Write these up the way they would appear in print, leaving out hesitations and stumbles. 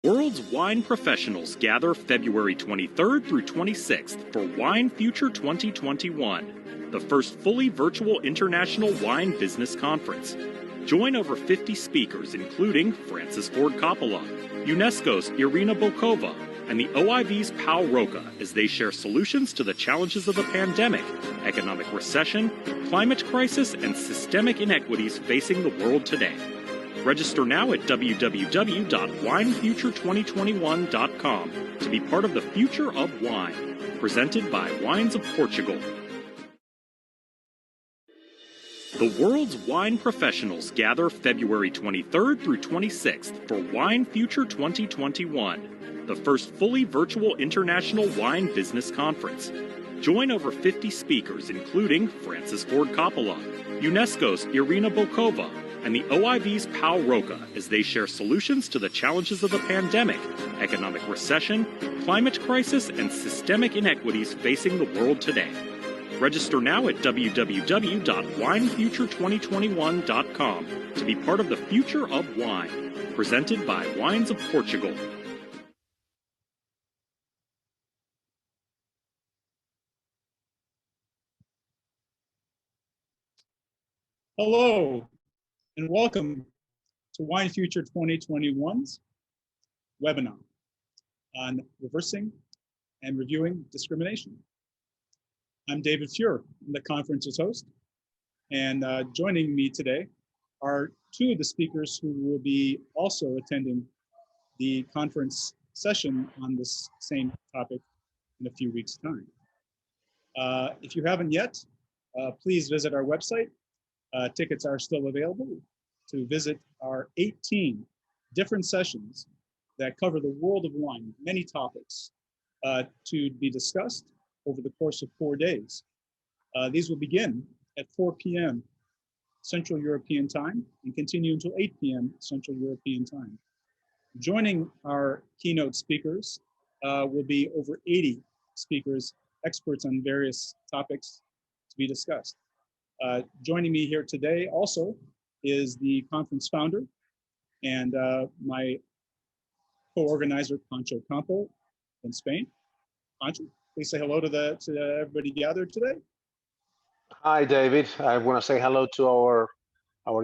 World's wine professionals gather February 23rd through 26th for Wine Future 2021, the first fully virtual international wine business conference. Join over 50 speakers, including Francis Ford Coppola, UNESCO's Irina Bokova, and the OIV's Pau Roca, as they share solutions to the challenges of the pandemic, economic recession, climate crisis, and systemic inequities facing the world today. Register now at www.winefuture2021.com to be part of the future of wine, presented by Wines of Portugal. The world's wine professionals gather February 23rd through 26th for Wine Future 2021, the first fully virtual international wine business conference. Join over 50 speakers, including Francis Ford Coppola, UNESCO's Irina Bokova, and the OIV's Pau Roca, as they share solutions to the challenges of the pandemic, economic recession, climate crisis, and systemic inequities facing the world today. Register now at www.winefuture2021.com to be part of the future of wine, presented by Wines of Portugal. Hello, and welcome to Wine Future 2021's webinar on reversing and reviewing discrimination. I'm David Fuhr, I'm the conference's host, and joining me today are two of the speakers who will be also attending the conference session on this same topic in a few weeks' time. If you haven't yet, please visit our website. Tickets are still available to visit our 18 different sessions that cover the world of wine, many topics to be discussed over the course of 4 days. These will begin at 4 p.m. Central European time and continue until 8 p.m. Central European time. Joining our keynote speakers will be over 80 speakers, experts on various topics to be discussed. Joining me here today also is the conference founder and my co-organizer, Pancho Campo in Spain. Pancho, please say hello to everybody gathered today. Hi, David. I want to say hello to our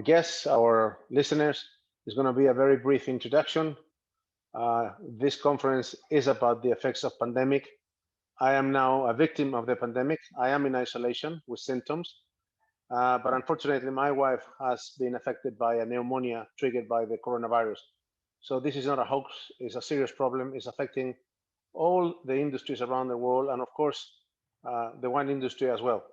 guests, our listeners. It's going to be a very brief introduction. This conference is about the effects of pandemic. I am now a victim of the pandemic. I am in isolation with symptoms. But unfortunately, my wife has been affected by a pneumonia triggered by the coronavirus. So this is not a hoax, it's a serious problem. It's affecting all the industries around the world, and of course, the wine industry as well.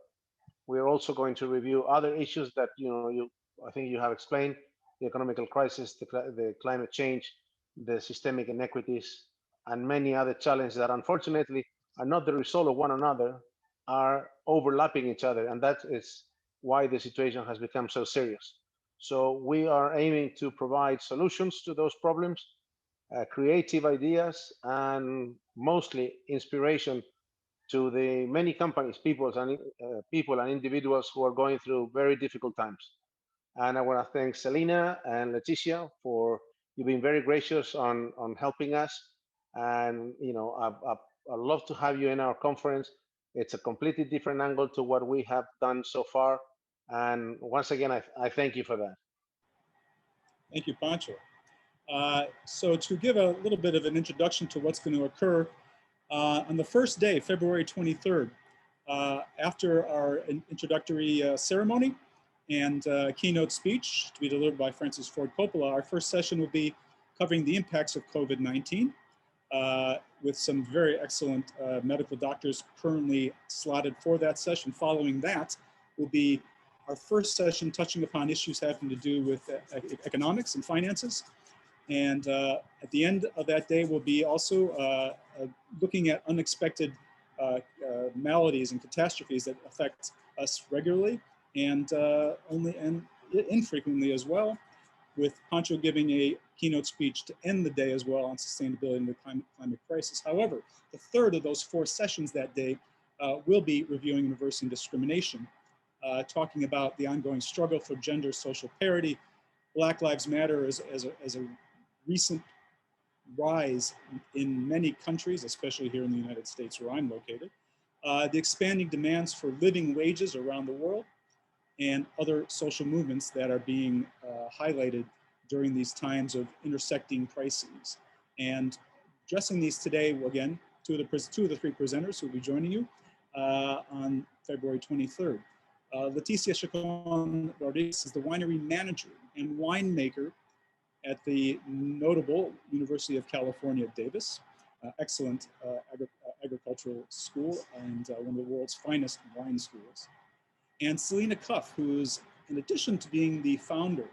We're also going to review other issues that I think you have explained: the economical crisis, the climate change, the systemic inequities, and many other challenges that unfortunately are not the result of one another, are overlapping each other, and that is why the situation has become so serious. So we are aiming to provide solutions to those problems, creative ideas, and mostly inspiration to the many companies, people and individuals who are going through very difficult times. And I want to thank Selena and Leticia for you being very gracious on helping us. And I'd love to have you in our conference. It's a completely different angle to what we have done so far. And once again, I thank you for that. Thank you, Pancho. So to give a little bit of an introduction to what's going to occur, on the first day, February 23rd, after our introductory ceremony and keynote speech to be delivered by Francis Ford Coppola, our first session will be covering the impacts of COVID-19 with some very excellent medical doctors currently slotted for that session. Following that will be our first session touching upon issues having to do with economics and finances. And at the end of that day, we'll be also looking at unexpected maladies and catastrophes that affect us regularly and infrequently as well, with Pancho giving a keynote speech to end the day as well on sustainability and the climate crisis. However, the third of those 4 sessions that day will be reviewing and reversing discrimination, talking about the ongoing struggle for gender social parity. Black Lives Matter as a recent rise in many countries, especially here in the United States where I'm located, the expanding demands for living wages around the world, and other social movements that are being highlighted during these times of intersecting crises. And addressing these today, again, two of the three presenters who will be joining you on February 23rd. Leticia Chacon Rodriguez is the winery manager and winemaker at the notable University of California, Davis, excellent agricultural school and one of the world's finest wine schools. And Selena Cuff, who's, in addition to being the founder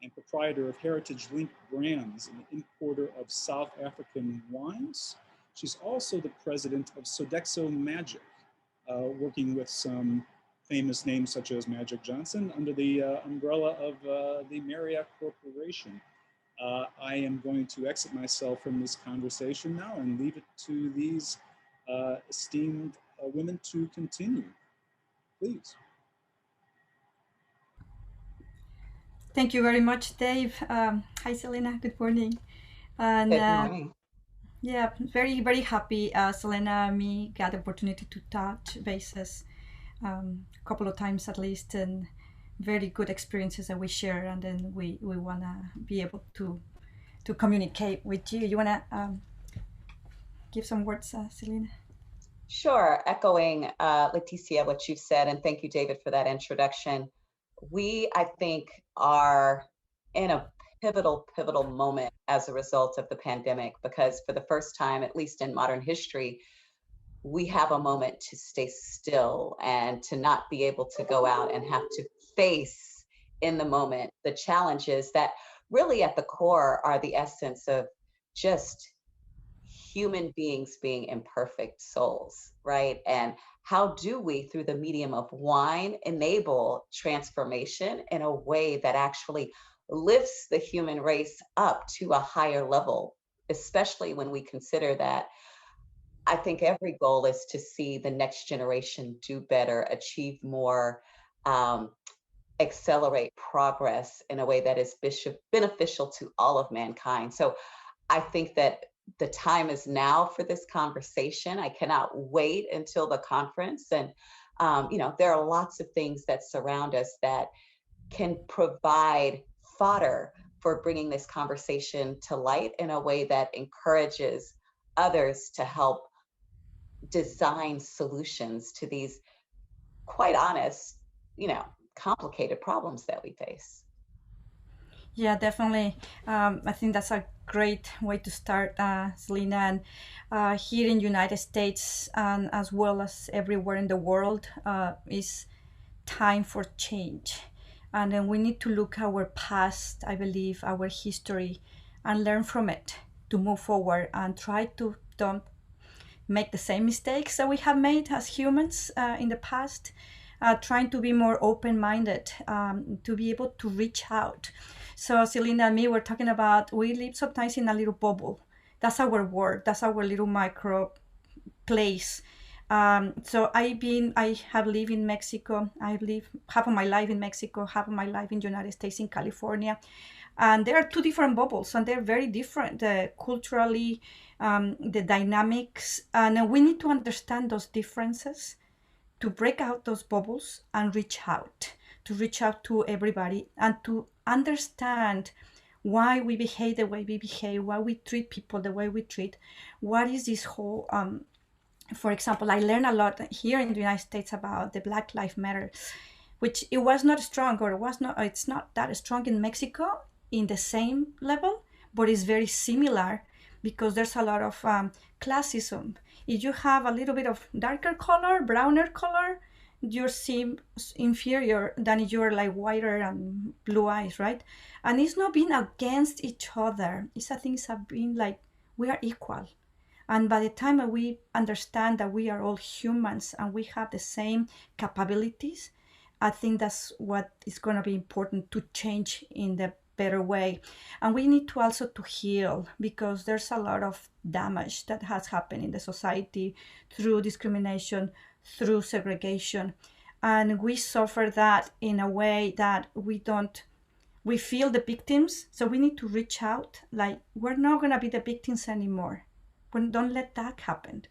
and proprietor of Heritage Link Brands, an importer of South African wines, she's also the president of Sodexo Magic, working with some famous names such as Magic Johnson under the umbrella of the Marriott Corporation. I am going to exit myself from this conversation now and leave it to these esteemed women to continue. Please. Thank you very much, Dave. Hi, Selena. Good morning. And, Good morning. Yeah, very, very happy. Selena and me got the opportunity to touch bases a couple of times at least, and very good experiences that we share. And then we want to be able to communicate with you. You want to give some words, Selena? Sure. Echoing Leticia, what you said, and thank you, David, for that introduction. We, I think, are in a pivotal moment as a result of the pandemic, because for the first time, at least in modern history, we have a moment to stay still and to not be able to go out and have to face in the moment the challenges that really at the core are the essence of just human beings being imperfect souls, right? And how do we, through the medium of wine, enable transformation in a way that actually lifts the human race up to a higher level, especially when we consider that I think every goal is to see the next generation do better, achieve more, accelerate progress in a way that is beneficial to all of mankind. So I think that the time is now for this conversation. I cannot wait until the conference. And, there are lots of things that surround us that can provide fodder for bringing this conversation to light in a way that encourages others to help design solutions to these quite honest, complicated problems that we face. Yeah, definitely. I think that's a great way to start, Selena. And here in United States, and as well as everywhere in the world, is time for change. And then we need to look at our past, I believe, our history, and learn from it to move forward and try to don't make the same mistakes that we have made as humans in the past. Trying to be more open-minded, to be able to reach out. So Selena and me were talking about, we live sometimes in a little bubble. That's our world. That's our little micro place. So I have lived in Mexico. I live half of my life in Mexico, half of my life in the United States, in California. And there are two different bubbles, and they're very different culturally, the dynamics. And we need to understand those differences to break out those bubbles and reach out to everybody, and to understand why we behave the way we behave, why we treat people the way we treat. What is this whole, for example, I learned a lot here in the United States about the Black Lives Matter, which it was not strong, or it's not that strong in Mexico in the same level, but it's very similar because there's a lot of classism. If you have a little bit of darker color, browner color, you seem inferior than if you're like whiter and blue eyes, right? And it's not being against each other. It's a things have been like, we are equal. And by the time that we understand that we are all humans and we have the same capabilities, I think that's what is going to be important to change in the better way. And we need to also to heal, because there's a lot of damage that has happened in the society through discrimination, through segregation, and we suffer that in a way that we don't we feel the victims, so we need to reach out. Like, we're not going to be the victims anymore. Don't let that happen.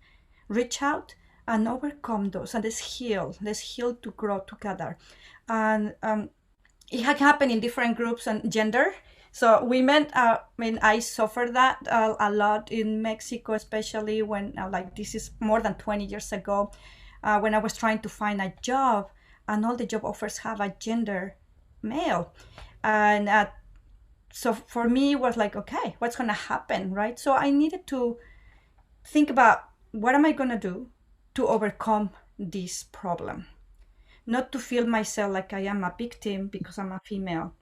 Reach out and overcome those, and let's heal to grow together. And it had happened in different groups and gender. So women, I suffered that a lot in Mexico, especially when, like, this is more than 20 years ago, when I was trying to find a job, and all the job offers have a gender male. And so for me, it was like, okay, what's going to happen, right? So I needed to think about, what am I going to do to overcome this problem? Not to feel myself like I am a victim because I'm a female.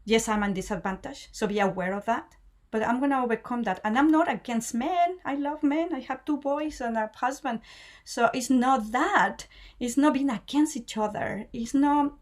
Yes, I'm at disadvantage, so be aware of that. But I'm going to overcome that. And I'm not against men. I love men. I have 2 boys and a husband. So it's not that. It's not being against each other. It's not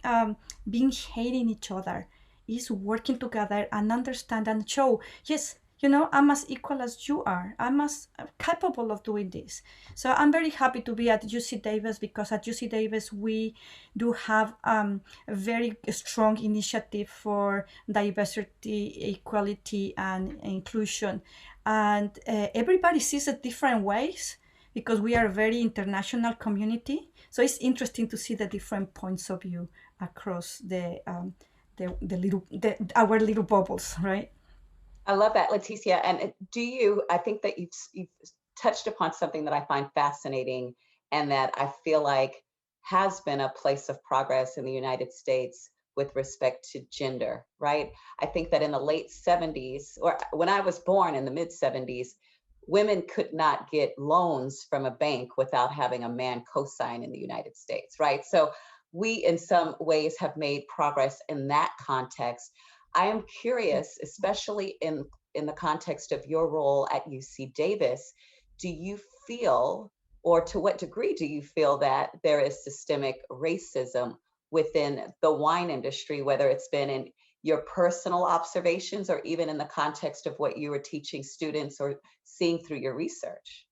being hating each other. It's working together and understand and show, yes, I'm as equal as you are. I'm as capable of doing this. So I'm very happy to be at UC Davis, because at UC Davis, we do have a very strong initiative for diversity, equality, and inclusion. And everybody sees it different ways, because we are a very international community. So it's interesting to see the different points of view across our little bubbles, right? I love that, Leticia. And I think that you've touched upon something that I find fascinating, and that I feel like has been a place of progress in the United States with respect to gender, right? I think that in the late 70s, or when I was born in the mid 70s, women could not get loans from a bank without having a man co-sign in the United States, right? So we, in some ways, have made progress in that context. I am curious, especially in the context of your role at UC Davis, do you feel, or to what degree do you feel, that there is systemic racism within the wine industry, whether it's been in your personal observations or even in the context of what you were teaching students or seeing through your research?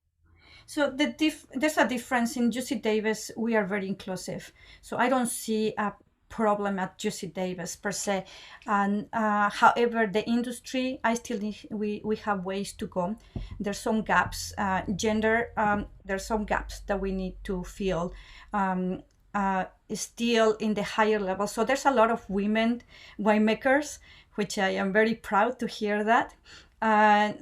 So there's a difference. In UC Davis, we are very inclusive. So I don't see a problem at UC Davis per se. And however, the industry, we have ways to go. There's some gaps. Gender, there's some gaps that we need to fill. Still in the higher level. So there's a lot of women winemakers, which I am very proud to hear that.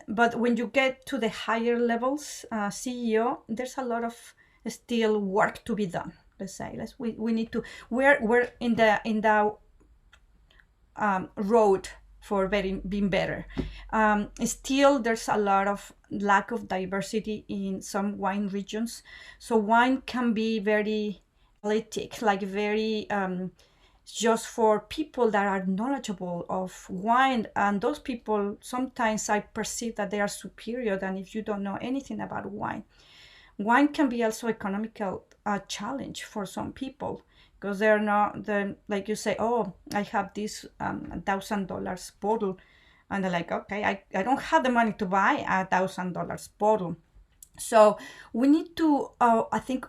But when you get to the higher levels, CEO, there's a lot of still work to be done. Let's say, we need to. We're in the road for being better. Still, there's a lot of lack of diversity in some wine regions. So wine can be very politic, like very just for people that are knowledgeable of wine, and those people, sometimes I perceive that they are superior than if you don't know anything about wine. Wine can be also economical challenge for some people, because they're not, like you say, oh, I have this $1,000 bottle, and they're like, okay, I don't have the money to buy $1,000 bottle. So we need to, I think,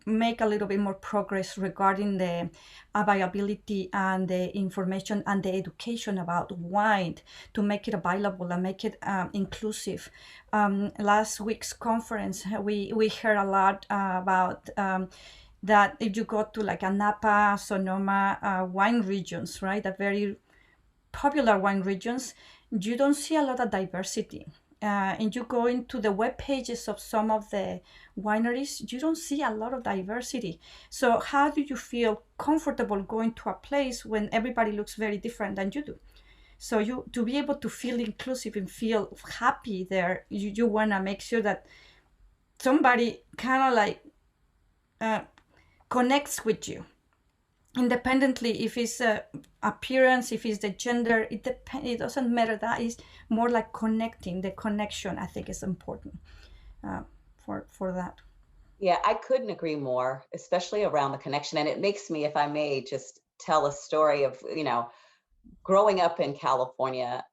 make a little bit more progress regarding the availability and the information and the education about wine, to make it available and make it inclusive. Last week's conference, we heard a lot about that if you go to like a Napa, Sonoma wine regions, right, the very popular wine regions, you don't see a lot of diversity. And you go into the web pages of some of the wineries, you don't see a lot of diversity. So how do you feel comfortable going to a place when everybody looks very different than you do? So you, to be able to feel inclusive and feel happy there, you want to make sure that somebody kind of like connects with you. Independently, if it's appearance, if it's the gender, it doesn't matter. That is more like connecting. The connection, I think, is important for that. Yeah, I couldn't agree more, especially around the connection. And it makes me, if I may, just tell a story of, growing up in California,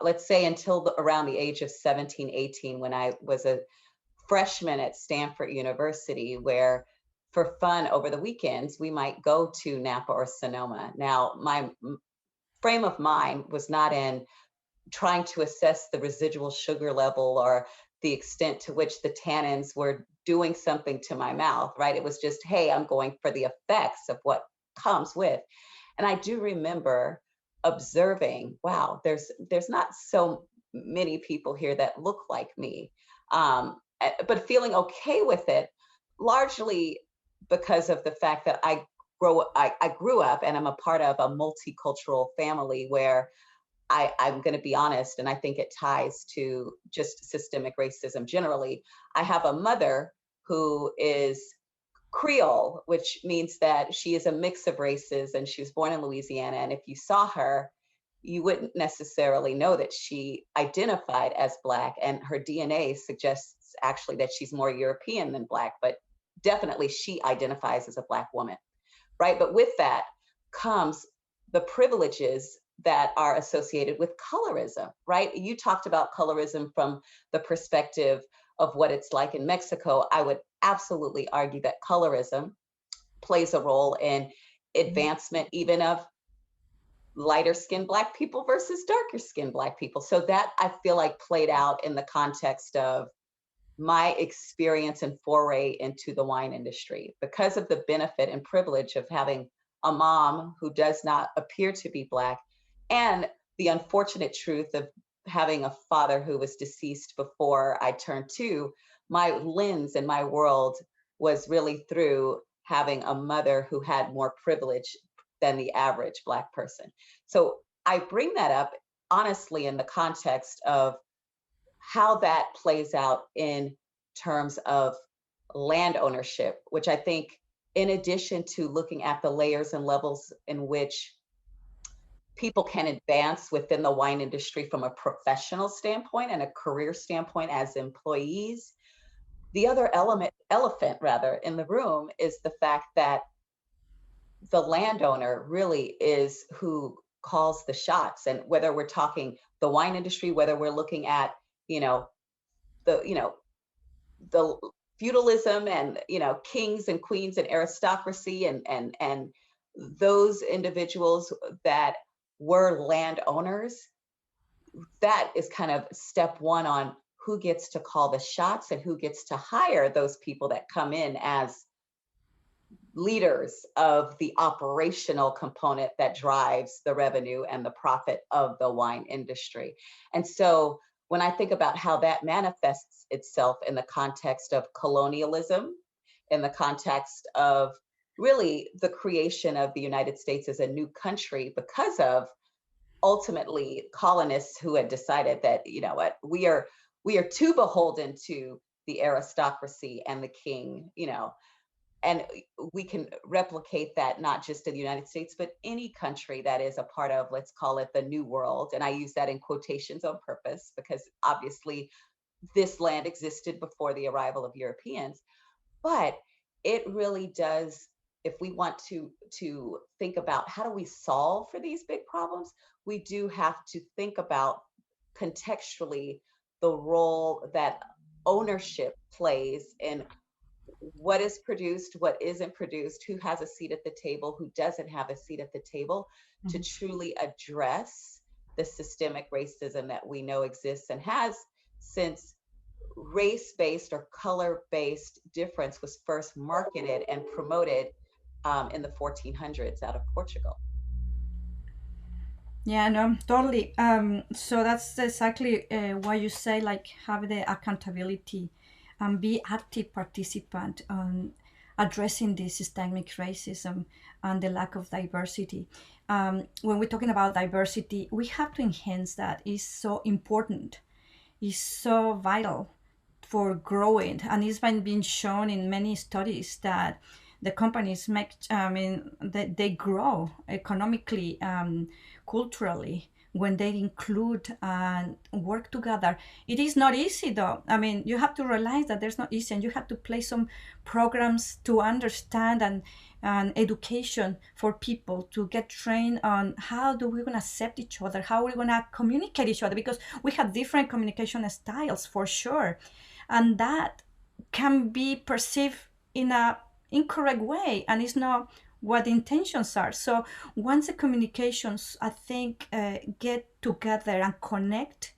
let's say until around the age of 17, 18, when I was a freshman at Stanford University, where for fun over the weekends, we might go to Napa or Sonoma. Now, my frame of mind was not in trying to assess the residual sugar level or the extent to which the tannins were doing something to my mouth, right? It was just, hey, I'm going for the effects of what comes with. And I do remember observing, wow, there's not so many people here that look like me, but feeling okay with it, largely because of the fact that I grew up and I'm a part of a multicultural family where I'm going to be honest, and I think it ties to just systemic racism generally. I have a mother who is Creole, which means that she is a mix of races, and she was born in Louisiana. And if you saw her, you wouldn't necessarily know that she identified as Black, and her DNA suggests actually that she's more European than Black, but definitely she identifies as a Black woman, right? But with that comes the privileges that are associated with colorism, right? You talked about colorism from the perspective of what it's like in Mexico. I would absolutely argue that colorism plays a role in advancement even of lighter skinned Black people versus darker skinned Black people. So that I feel like played out in the context of my experience and foray into the wine industry because of the benefit and privilege of having a mom who does not appear to be Black, and the unfortunate truth of having a father who was deceased before I turned 2. My lens and my world was really through having a mother who had more privilege than the average Black person. So I bring that up honestly in the context of how that plays out in terms of land ownership, which I think, in addition to looking at the layers and levels in which people can advance within the wine industry from a professional standpoint and a career standpoint as employees, the other elephant rather in the room is the fact that the landowner really is who calls the shots. And whether we're talking the wine industry, whether we're looking at, the feudalism and, kings and queens and aristocracy and those individuals that were landowners, that is kind of step one on who gets to call the shots and who gets to hire those people that come in as leaders of the operational component that drives the revenue and the profit of the wine industry. And so when I think about how that manifests itself in the context of colonialism, in the context of really the creation of the United States as a new country because of ultimately colonists who had decided that, we are too beholden to the aristocracy and the king, and we can replicate that not just in the United States, but any country that is a part of, let's call it the New World. And I use that in quotations on purpose because obviously this land existed before the arrival of Europeans. But it really does, if we want to think about how do we solve for these big problems, we do have to think about contextually the role that ownership plays in what is produced, what isn't produced, who has a seat at the table, who doesn't have a seat at the table, to truly address the systemic racism that we know exists and has since race-based or color-based difference was first marketed and promoted in the 1400s out of Portugal. Yeah, no, totally. So that's exactly why you say, like, have the accountability and be active participant on addressing the systemic racism and the lack of diversity. When we're talking about diversity, we have to enhance that. It's so important. It's so vital for growing, and it's been being shown in many studies that the companies they grow economically, culturally, when they include and work together. It is not easy though. You have to realize that there's not easy, and you have to place some programs to understand and education for people to get trained on how do we going to accept each other, how are we going to communicate each other, because we have different communication styles for sure, and that can be perceived in a incorrect way, and it's not what the intentions are. So once the communications, I think, get together and connect,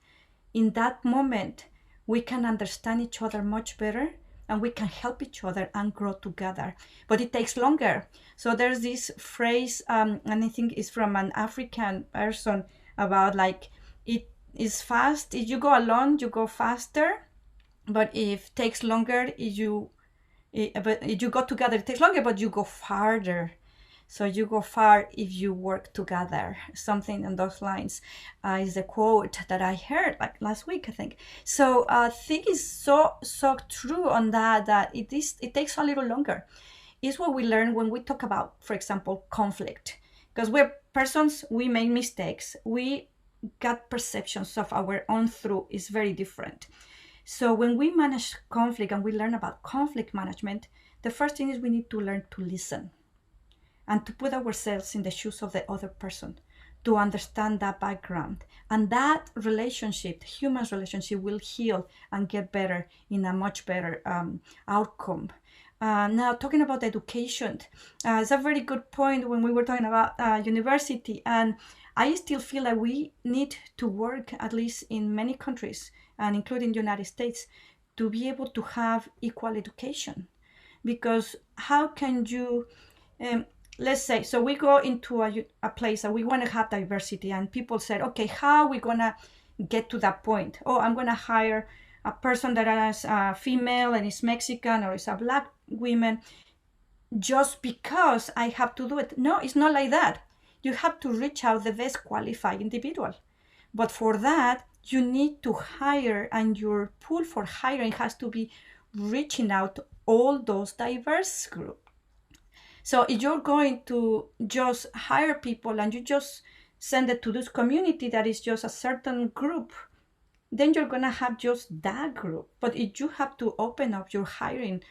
in that moment, we can understand each other much better and we can help each other and grow together. But it takes longer. So there's this phrase, and I think it's from an African person, about like, it is fast. If you go alone, you go faster. But if it takes longer, but if you go together, it takes longer, but you go farther. So you go far if you work together. Something on those lines is a quote that I heard like last week, I think. So I think it's so true on that it takes a little longer. It's what we learn when we talk about, for example, conflict. Because we're persons, we make mistakes. We got perceptions of our own truth is very different. So when we manage conflict and we learn about conflict management, the first thing is we need to learn to listen and to put ourselves in the shoes of the other person, to understand that background. And that relationship, human relationship, will heal and get better in a much better outcome. Now, talking about education, it's a very good point when we were talking about university. And I still feel like we need to work, at least in many countries, and including the United States, to be able to have equal education. Because how can you, let's say, so we go into a place and we want to have diversity, and people said, okay, how are we going to get to that point? Oh, I'm going to hire a person that is female and is Mexican or is a Black woman just because I have to do it. No, it's not like that. You have to reach out the best qualified individual. But for that, you need to hire, and your pool for hiring has to be reaching out all those diverse groups. So if you're going to just hire people and you just send it to this community that is just a certain group, then you're going to have just that group. But if you have to open up your hiring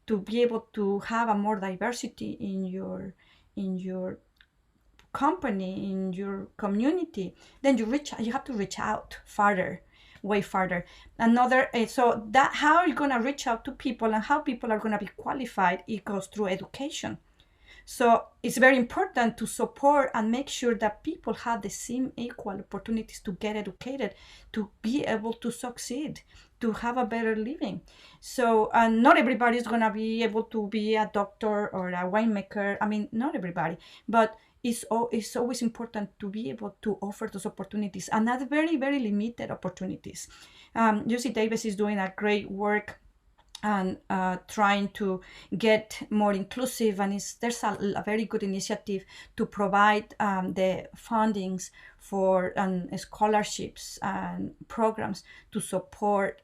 to be able to have a more diversity in your company, in your community, then you have to reach out farther, way farther. So that how you're going to reach out to people and how people are going to be qualified, it goes through education. So it's very important to support and make sure that people have the same equal opportunities to get educated, to be able to succeed, to have a better living. So not everybody is going to be able to be a doctor or a winemaker. I mean, not everybody, but it's always important to be able to offer those opportunities, and that's very, very limited opportunities. UC Davis is doing a great work and trying to get more inclusive, and there's a very good initiative to provide the fundings for scholarships and programs to support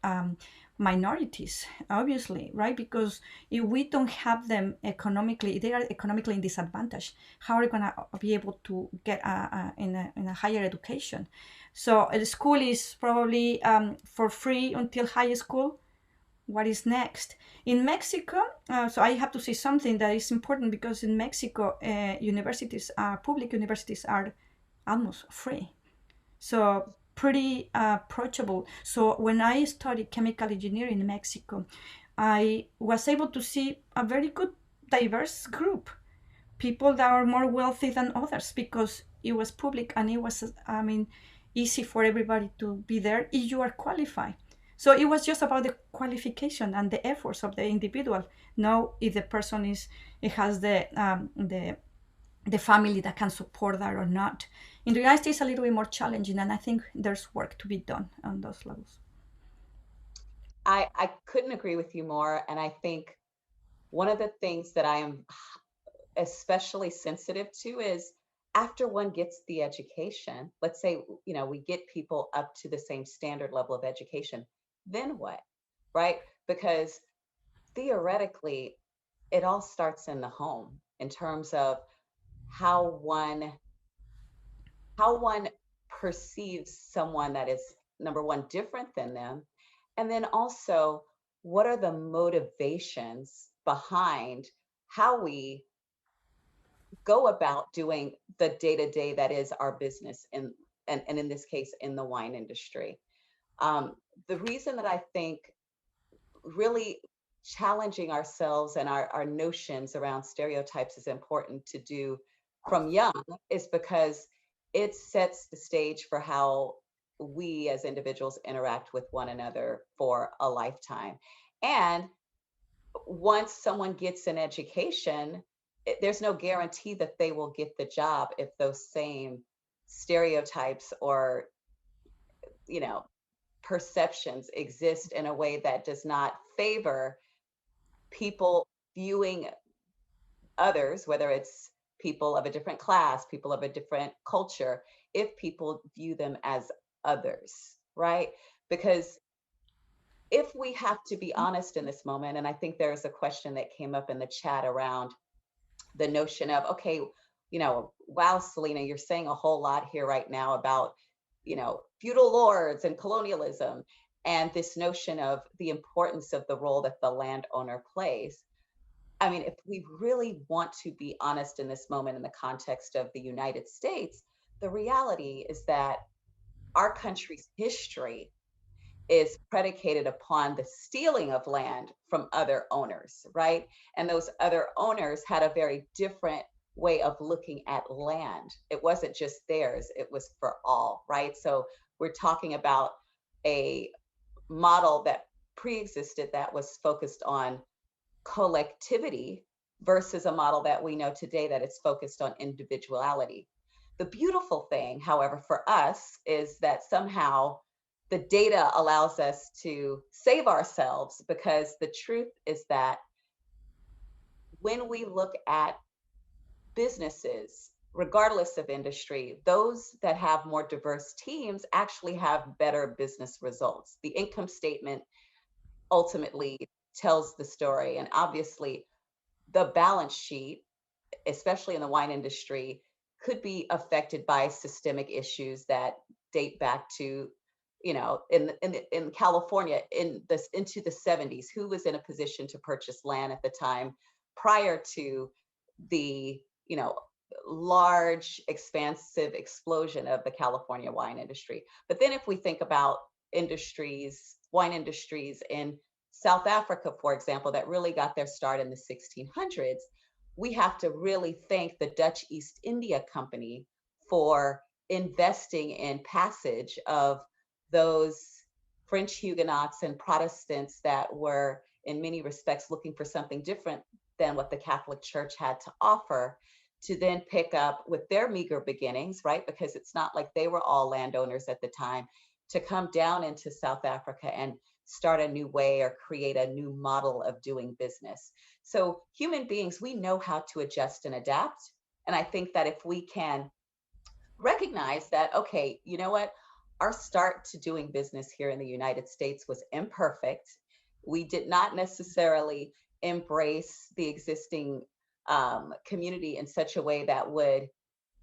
minorities, obviously, right? Because if we don't have them economically, they are economically disadvantaged. How are we going to be able to get in a higher education? So the school is probably for free until high school. What is next? In Mexico, so I have to say something that is important, because in Mexico, public universities are almost free. So pretty approachable. So when I studied chemical engineering in Mexico, I was able to see a very good diverse group, people that are more wealthy than others, because it was public and it was, easy for everybody to be there if you are qualified. So it was just about the qualification and the efforts of the individual. Now, if the person has the family that can support that or not. In the United States, a little bit more challenging, and I think there's work to be done on those levels. I couldn't agree with you more. And I think one of the things that I am especially sensitive to is, after one gets the education, let's say, we get people up to the same standard level of education, then what, right? Because theoretically, it all starts in the home in terms of how one perceives someone that is, number one, different than them. And then also, what are the motivations behind how we go about doing the day-to-day that is our business, and in this case, in the wine industry. The reason that I think really challenging ourselves and our notions around stereotypes is important to do from young is because it sets the stage for how we as individuals interact with one another for a lifetime. And once someone gets an education, there's no guarantee that they will get the job if those same stereotypes or, you know, perceptions exist in a way that does not favor people viewing others, whether it's people of a different class, people of a different culture, if people view them as others, right? Because if we have to be honest in this moment, and I think there's a question that came up in the chat around the notion of, okay, wow, Selena, you're saying a whole lot here right now about, feudal lords and colonialism, and this notion of the importance of the role that the landowner plays. I mean, if we really want to be honest in this moment in the context of the United States, the reality is that our country's history is predicated upon the stealing of land from other owners, right? And those other owners had a very different way of looking at land. It wasn't just theirs, it was for all, right? So we're talking about a model that pre-existed that was focused on collectivity versus a model that we know today that is focused on individuality. The beautiful thing, however, for us is that somehow the data allows us to save ourselves, because the truth is that when we look at businesses, regardless of industry, those that have more diverse teams actually have better business results. The income statement ultimately tells the story. And obviously, the balance sheet, especially in the wine industry, could be affected by systemic issues that date back to, in California into the 70s. Who was in a position to purchase land at the time prior to the large, expansive explosion of the California wine industry? But then if we think about wine industries in South Africa, for example, that really got their start in the 1600s, we have to really thank the Dutch East India Company for investing in passage of those French Huguenots and Protestants that were, in many respects, looking for something different than what the Catholic Church had to offer, to then pick up with their meager beginnings, right? Because it's not like they were all landowners at the time, to come down into South Africa and start a new way or create a new model of doing business. So human beings, we know how to adjust and adapt. And I think that if we can recognize that, okay, you know what? Our start to doing business here in the United States was imperfect. We did not necessarily embrace the existing community in such a way that would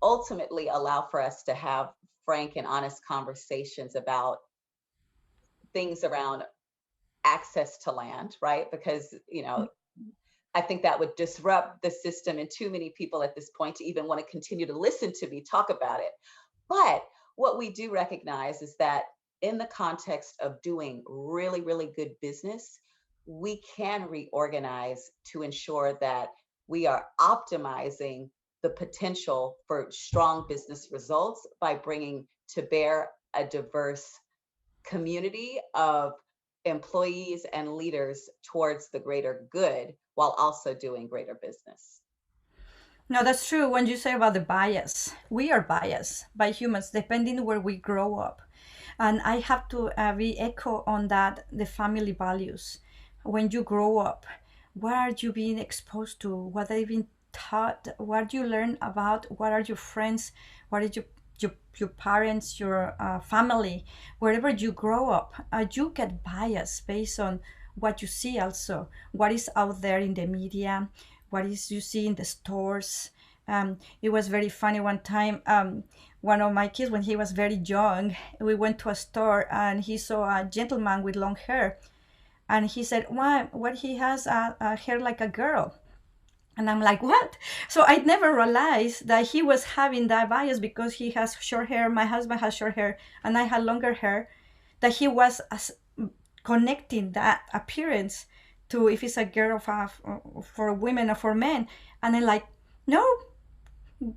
ultimately allow for us to have frank and honest conversations about things around access to land, right? Because, I think that would disrupt the system, and too many people at this point to even want to continue to listen to me talk about it. But what we do recognize is that in the context of doing really, really good business, we can reorganize to ensure that we are optimizing the potential for strong business results by bringing to bear a diverse community of employees and leaders towards the greater good, while also doing greater business. No, that's true. When you say about the bias, we are biased by humans depending where we grow up. And I have to re-echo on that, the family values. When you grow up, what are you being exposed to? What are you being taught? What do you learn about? What are your friends? What are your parents, your family? Wherever you grow up, you get biased based on what you see also. What is out there in the media? What is you see in the stores? It was very funny one time. One of my kids, when he was very young, we went to a store and he saw a gentleman with long hair, and he said, "Why? What he has a hair like a girl?" And I'm like, "What?" So I never realized that he was having that bias because he has short hair. My husband has short hair, and I had longer hair. That he was connecting that appearance to if it's a girl for women or for men. And I'm like, no,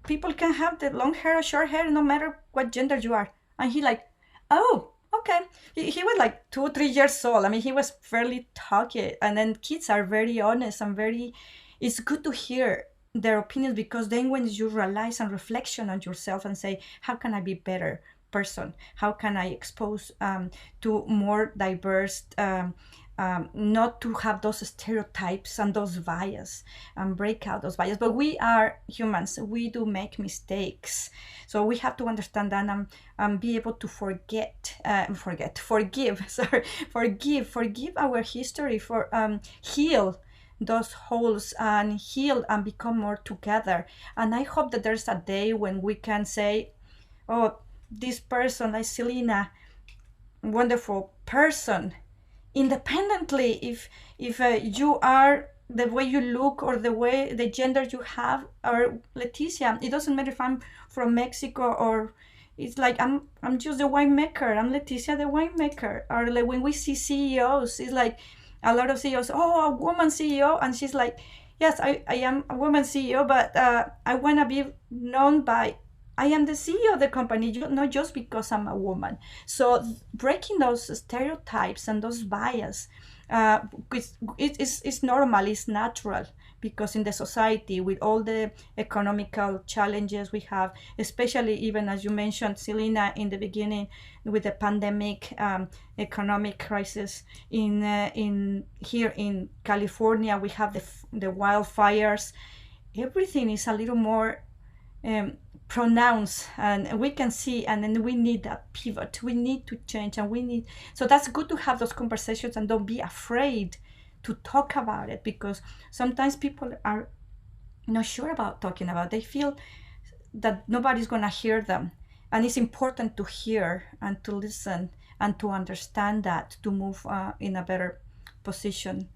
people can have the long hair or short hair no matter what gender you are. And he like, oh, okay. He was like 2 or 3 years old. I mean, he was fairly talky. And then kids are very honest and it's good to hear their opinions, because then when you realize and reflection on yourself and say, how can I be better person? How can I expose to more diverse, not to have those stereotypes and those bias and break out those bias. But we are humans, we do make mistakes. So we have to understand that and be able to forgive our history, for heal those holes and heal and become more together. And I hope that there's a day when we can say, oh, this person like Selena, wonderful person, independently if you are the way you look or the gender you have, or Leticia, it doesn't matter if I'm from Mexico or it's like I'm just the winemaker, I'm Leticia the winemaker. Or like when we see CEOs, it's like a lot of CEOs, oh, a woman CEO, and she's like, yes, I am a woman CEO, but I want to be known by I am the CEO of the company, not just because I'm a woman. So breaking those stereotypes and those bias, it's normal, it's natural, because in the society with all the economical challenges we have, especially even as you mentioned, Selena, in the beginning with the pandemic, economic crisis in here in California, we have the wildfires. Everything is a little more pronounced, and we can see, and then we need that pivot, we need to change, and so that's good to have those conversations and don't be afraid to talk about it, because sometimes people are not sure about talking about it. They feel that nobody's going to hear them, and it's important to hear and to listen and to understand that, to move in a better position.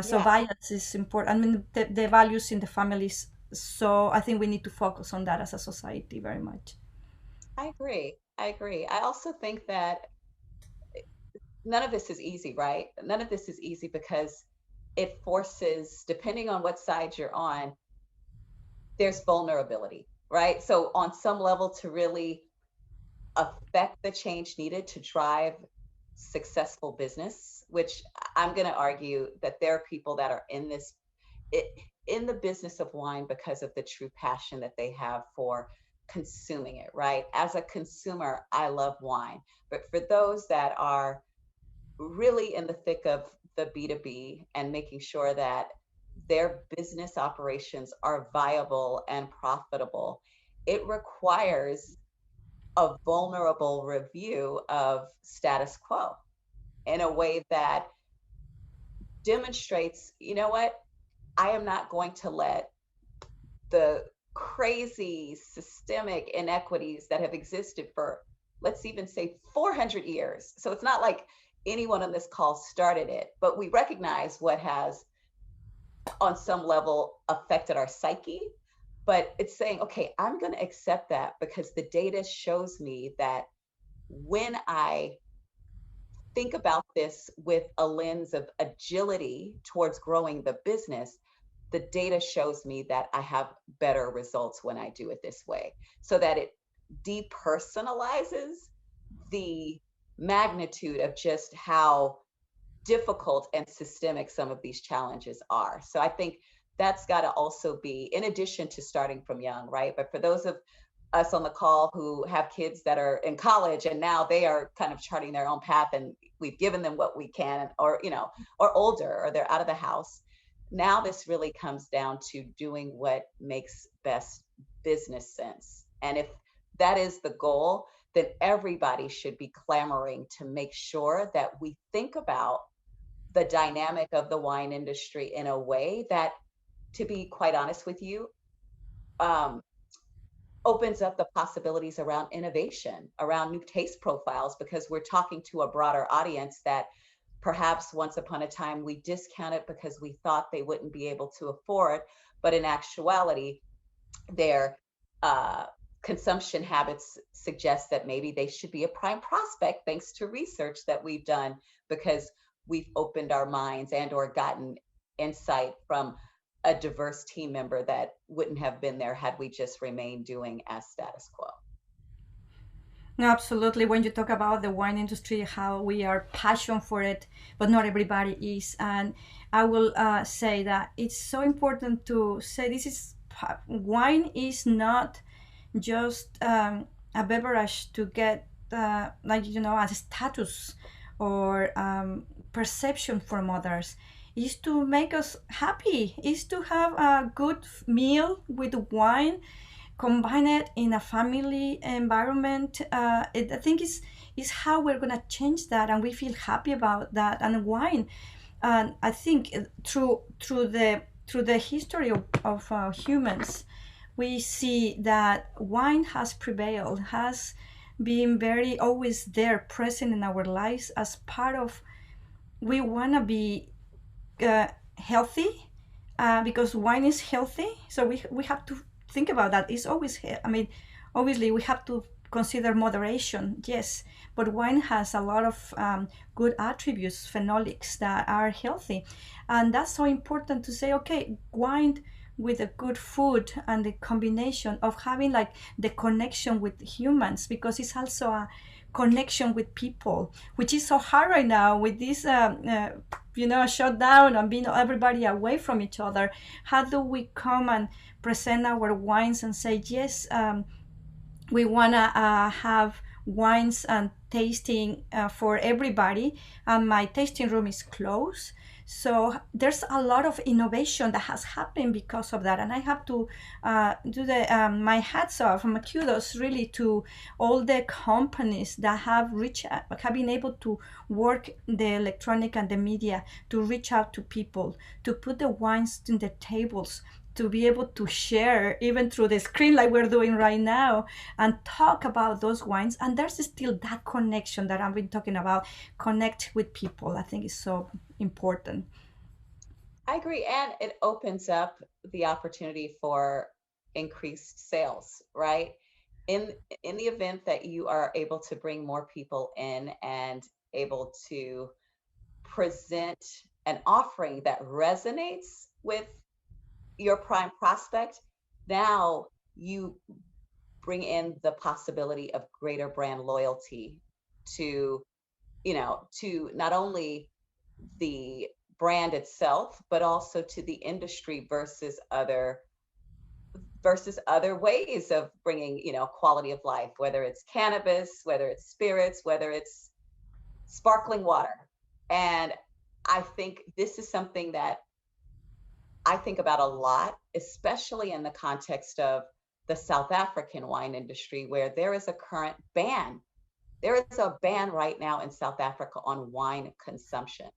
So bias is important. I mean, the values in the families. So I think we need to focus on that as a society very much. I agree. I also think that none of this is easy, right? None of this is easy because it forces, depending on what side you're on, there's vulnerability, right? So on some level, to really affect the change needed to drive successful business, which I'm going to argue that there are people that are in the business of wine because of the true passion that they have for consuming it, right? As a consumer, I love wine. But for those that are really in the thick of the B2B and making sure that their business operations are viable and profitable, it requires a vulnerable review of status quo in a way that demonstrates, you know what, I am not going to let the crazy systemic inequities that have existed for, let's even say, 400 years. So it's not like anyone on this call started it, but we recognize what has on some level affected our psyche. But it's saying, okay, I'm going to accept that because the data shows me that when I think about this with a lens of agility towards growing the business, the data shows me that I have better results when I do it this way, so that it depersonalizes the magnitude of just how difficult and systemic some of these challenges are. So I think that's got to also be, in addition to starting from young, right? But for those of us on the call who have kids that are in college and now they are kind of charting their own path, and we've given them what we can, or older, or they're out of the house. Now this really comes down to doing what makes best business sense. And if that is the goal, then everybody should be clamoring to make sure that we think about the dynamic of the wine industry in a way that, to be quite honest with you, opens up the possibilities around innovation, around new taste profiles, because we're talking to a broader audience that perhaps once upon a time we discounted because we thought they wouldn't be able to afford, but in actuality, their consumption habits suggest that maybe they should be a prime prospect, thanks to research that we've done, because we've opened our minds and or gotten insight from a diverse team member that wouldn't have been there had we just remained doing as status quo. No, absolutely. When you talk about the wine industry, how we are passionate for it, but not everybody is. And I will say that it's so important to say wine is not just a beverage to get a status or perception from others. Is to make us happy. Is to have a good meal with wine, combine it in a family environment. I think is how we're gonna change that, and we feel happy about that. And wine, and I think through the history of humans, we see that wine has prevailed, has been very always there, present in our lives as part of. We wanna be healthy because wine is healthy, so we have to think about that. It's always, I mean, obviously we have to consider moderation, yes, but wine has a lot of good attributes, phenolics that are healthy, and that's so important to say, okay, wine with a good food and the combination of having like the connection with humans, because it's also a connection with people, which is so hard right now with this shut down and being everybody away from each other. How do we come and present our wines and say, yes, we want to have wines and tasting for everybody, and my tasting room is closed. So there's a lot of innovation that has happened because of that, and I have to do my hats off, my kudos really to all the companies that have been able to work the electronic and the media to reach out to people, to put the wines in the tables, to be able to share even through the screen like we're doing right now and talk about those wines. And there's still that connection that I've been talking about, connect with people. I think is so important. I agree. And it opens up the opportunity for increased sales, right? In in the event that you are able to bring more people in and able to present an offering that resonates with your prime prospect, now you bring in the possibility of greater brand loyalty to, to not only the brand itself, but also to the industry versus other ways of bringing, quality of life, whether it's cannabis, whether it's spirits, whether it's sparkling water. And I think this is something that I think about a lot, especially in the context of the South African wine industry, where there is a current ban. There is a ban right now in South Africa on wine consumption.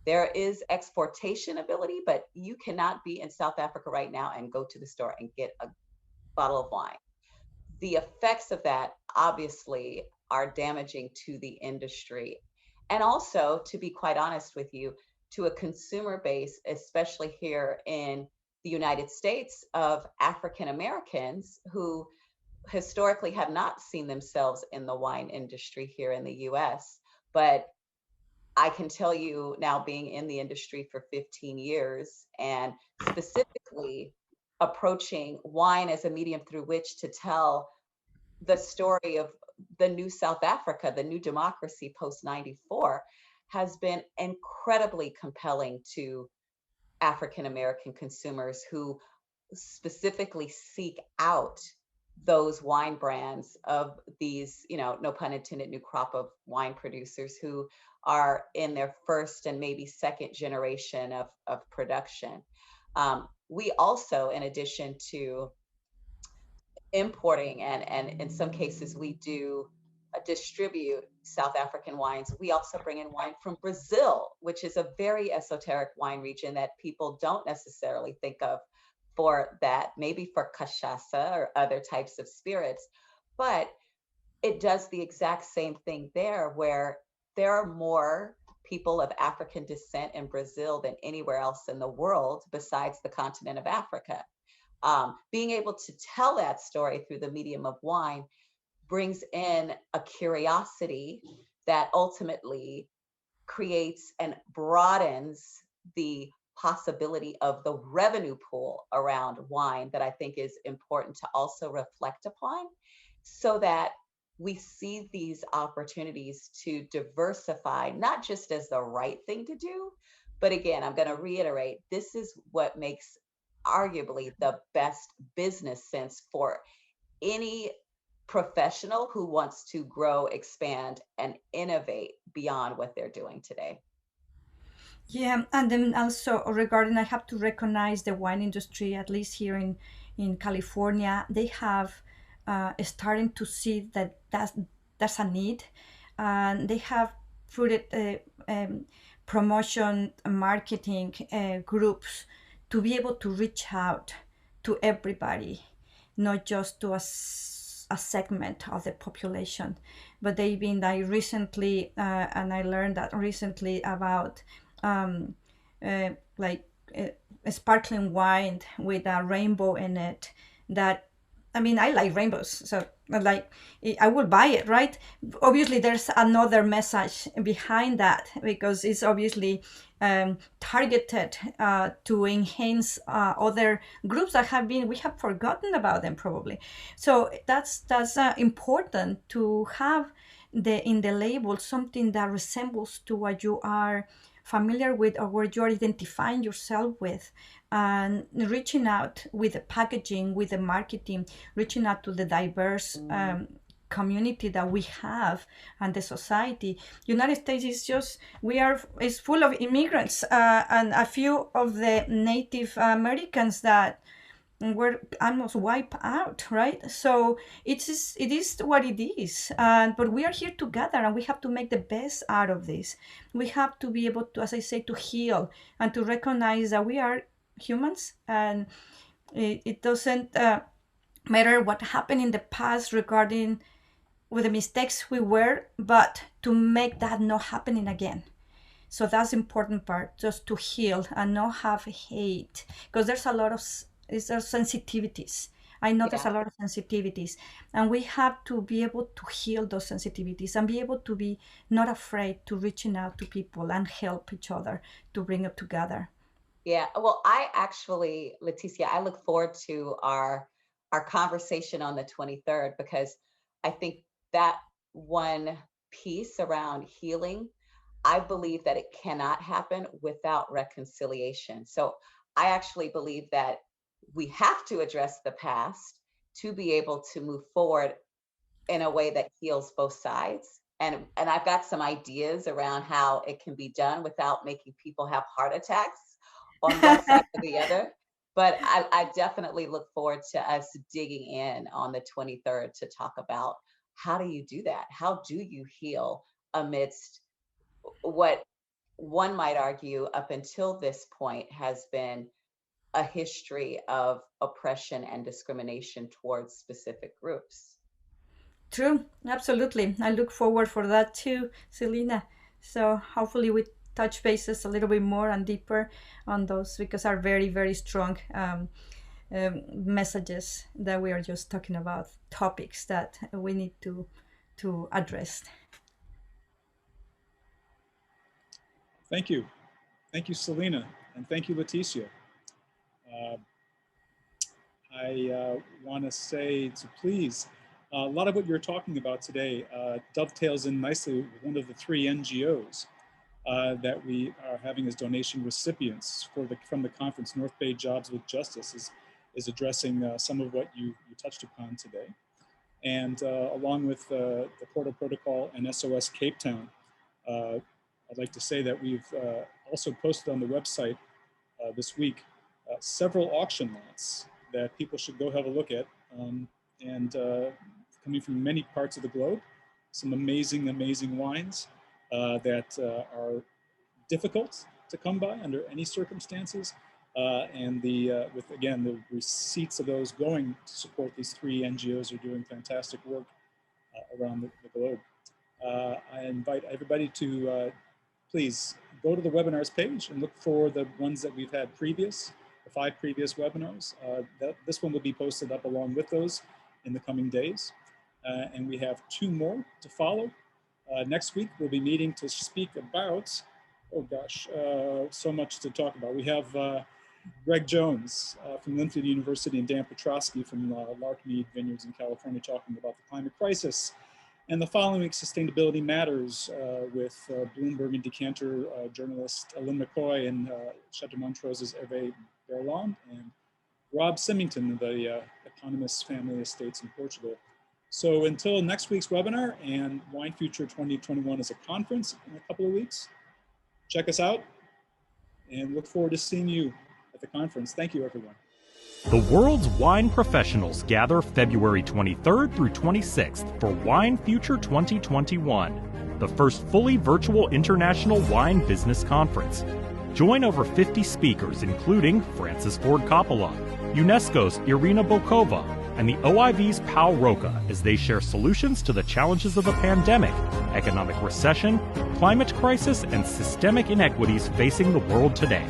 There is exportation ability, but you cannot be in South Africa right now and go to the store and get a bottle of wine. The effects of that obviously are damaging to the industry. And also, to be quite honest with you, to a consumer base, especially here in the United States, of African Americans who historically have not seen themselves in the wine industry here in the US. But I can tell you now, being in the industry for 15 years and specifically approaching wine as a medium through which to tell the story of the new South Africa, the new democracy post 94, has been incredibly compelling to African American consumers who specifically seek out those wine brands of these, no pun intended, new crop of wine producers who are in their first and maybe second generation of production. We also, in addition to importing, and in some cases we do distribute South African wines, we also bring in wine from Brazil, which is a very esoteric wine region that people don't necessarily think of for that, maybe for cachaça or other types of spirits. But it does the exact same thing there, where there are more people of African descent in Brazil than anywhere else in the world besides the continent of Africa. Being able to tell that story through the medium of wine brings in a curiosity that ultimately creates and broadens the possibility of the revenue pool around wine that I think is important to also reflect upon, so that we see these opportunities to diversify, not just as the right thing to do, but again, I'm going to reiterate, this is what makes arguably the best business sense for any professional who wants to grow, expand, and innovate beyond what they're doing today. Yeah, and then also regarding, I have to recognize the wine industry, at least here in California, they have starting to see that that's a need, and they have put it promotion marketing groups to be able to reach out to everybody, not just to a segment of the population. But they've been like recently, and I learned that recently about um, like a sparkling wine with a rainbow in it. That, I mean, I like rainbows, so like I will buy it, right? Obviously, there's another message behind that, because it's obviously targeted to enhance other groups that we have forgotten about them probably. So that's important to have in the label something that resembles to what you are familiar with or where you're identifying yourself with, and reaching out with the packaging, with the marketing, reaching out to the diverse community that we have and the society. United States is full of immigrants, and a few of the Native Americans that were almost wiped out, right? So it is what it is, but we are here together, and we have to make the best out of this. We have to be able to, as I say, to heal and to recognize that we are humans, and it doesn't matter what happened in the past regarding with the mistakes we were, but to make that not happening again. So that's the important part, just to heal and not have hate, because there's a lot of sensitivities. I know there's a lot of sensitivities, and we have to be able to heal those sensitivities and be able to be not afraid to reaching out to people and help each other to bring it together. Yeah, well, I actually, Leticia, I look forward to our conversation on the 23rd, because I think that one piece around healing, I believe that it cannot happen without reconciliation. So I actually believe that we have to address the past to be able to move forward in a way that heals both sides. And I've got some ideas around how it can be done without making people have heart attacks on one side or the other. But I definitely look forward to us digging in on the 23rd to talk about how do you do that? How do you heal amidst what one might argue up until this point has been a history of oppression and discrimination towards specific groups? True, absolutely. I look forward for that too, Selena. So hopefully we touch bases a little bit more and deeper on those, because are very, very strong messages that we are just talking about, topics that we need to address. Thank you. Thank you, Selena, and thank you, Leticia. I want to say to please, a lot of what you're talking about today dovetails in nicely with one of the three NGOs that we are having as donation recipients from the conference. North Bay Jobs with Justice is addressing some of what you touched upon today. And along with the Portal Protocol and SOS Cape Town, I'd like to say that we've also posted on the website this week several auction lots that people should go have a look at, and coming from many parts of the globe, some amazing, amazing wines that are difficult to come by under any circumstances, and with again the receipts of those going to support these three NGOs who are doing fantastic work around the globe. I invite everybody to please go to the webinars page and look for the ones that we've had previous, the 5 previous webinars. This one will be posted up along with those in the coming days. And we have 2 more to follow. Next week, we'll be meeting to speak about, oh gosh, so much to talk about. We have Greg Jones from Linfield University and Dan Petrosky from Larkmead Vineyards in California talking about the climate crisis. And the following week, Sustainability Matters with Bloomberg and Decanter journalist Lynn McCoy and Chateau Montrose's Hervé Berland and Rob Symington, the Economist Family Estates in Portugal. So until next week's webinar, and Wine Future 2021 is a conference in a couple of weeks, check us out and look forward to seeing you at the conference. Thank you, everyone. The world's wine professionals gather February 23rd through 26th for Wine Future 2021, the first fully virtual international wine business conference. Join over 50 speakers, including Francis Ford Coppola, UNESCO's Irina Bokova, and the OIV's Pau Roca, as they share solutions to the challenges of the pandemic, economic recession, climate crisis, and systemic inequities facing the world today.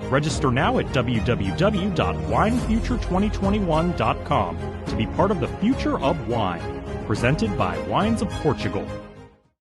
Register now at www.winefuture2021.com to be part of the future of wine, presented by Wines of Portugal.